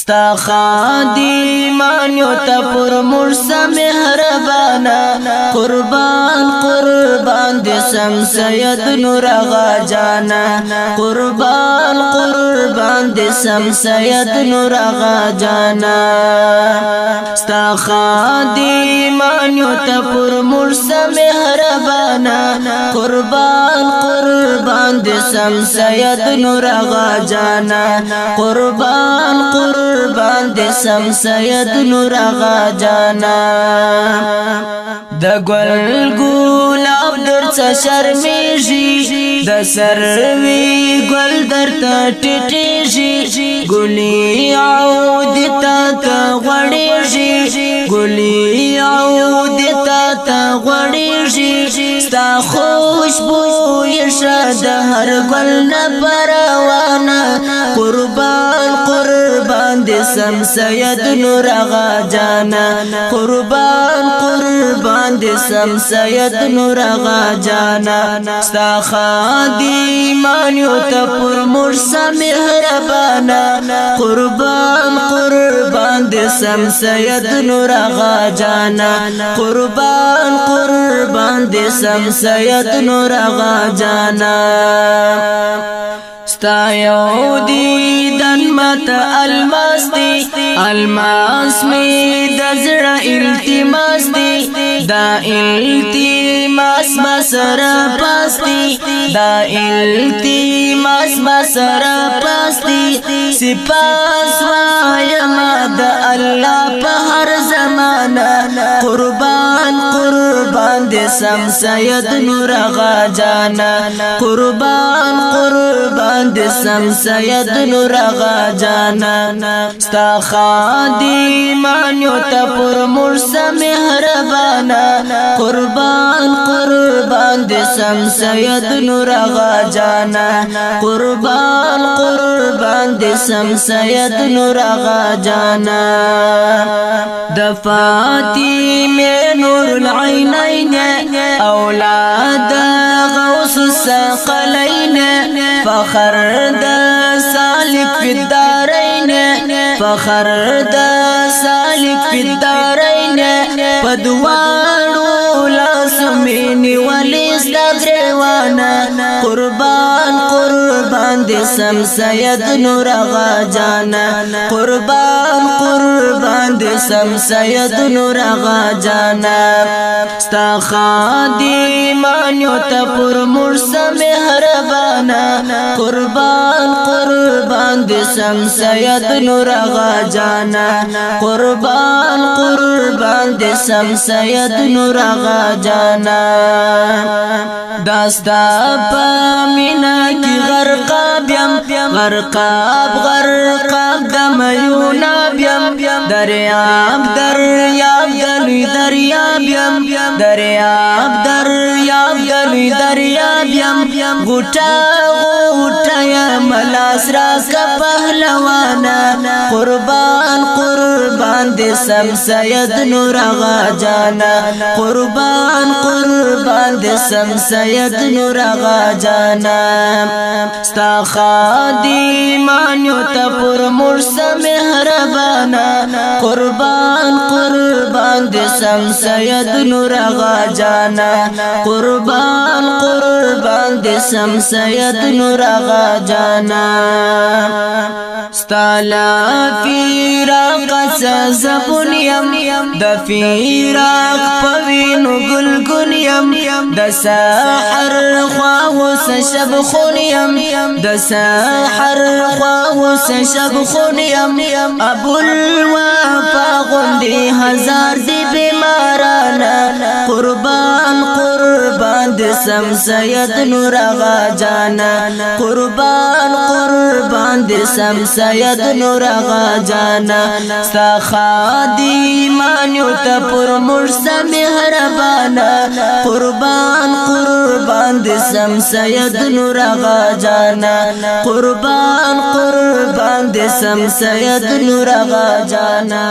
ستا خادمان یو تا پر مرسا مهربانا قربان قربان دسم سید نور آغا جانا قربان قربان دسم سید نور آغا جانا ستا خادمان یو تا پر مرسا مهربانا قربان قربان دسم سید نور آغا جانا قربان قربان دسم سید نور آغا جانا د گل گلاب در څه شرمیږي د سروي گل در ته ټټېږي ګلي عود تا غړېږي ګلي عود تا غړېږي ستا خوشبو یې د هر گل نه پروانه قربان قربان دسم سید نور آغا جانا قربان قربان دسم سید نور آغا جانا ستا خادمان یو تا پر مرسا مهربانا قربان قربان دسم سید نور آغا جانا قربان قربان دسم سید نور آغا جانا ستا یو دیدن مت الماس دی الماس می د زړه التماس دی دا التماس مسره پاستی دا التماس مسره پاستی سپاس وایم د الله په هر زمانه قربان قربان دسم سید نور آغا جانا قربان قربان دسم سید نور آغا جانا ستا خادمان یو تا پر مرسا مهربانا قربان قربان دسم سید نور آغا جانا قربان قربان دسم سید نور آغا جانا د فاطمه نور العینین اولاد غوث الثقلین فخر د سالک فی الدارین فخر د سالک فی الدارین پدوانو لاسمینی ولیستا گریوانا قربان قربان دسم سید نور آغا جانا قربان قربان دسم سید نور آغا جانا ستا خادمان یو تا پر مرسا مهربانا قربان قربان دسم سید نور آغا جانا قربان قربان دسم سید نور آغا جانا داستا پامینا کی غرقاب یم غرقاب غرقاب دمیونا بیم دریاب دریاب دلوی دریاب یم دریاب دریاب دلوی دریاب یم غوٹا غوٹا یم لاس راس کا پہلوانا قربان قربان دسم سید نور آغا جانا قربان قربان دسم سید نور آغا جانا ستا خادمان یو تا پر مرسا مهربانا قربان قربان دسم سید نور آغا جانا قربان قربان دسم سید نور آغا جانا ستا لا فیراق سزبون یم د فیراق پوینو گلگون یم د سحر خواهو سشب خون یم د سحر خواهو سشب خون یم ابو الوفا غندی هزار دی بیمارانا قربان قربان دسم سید نور آغا جانا قربان قربان دسم سید نور آغا جانا ستا خادمان یو تا پر مرسا مهربانا قربان قربان دسم سید نور آغا جانا قربان قربان دسم سید نور آغا جانا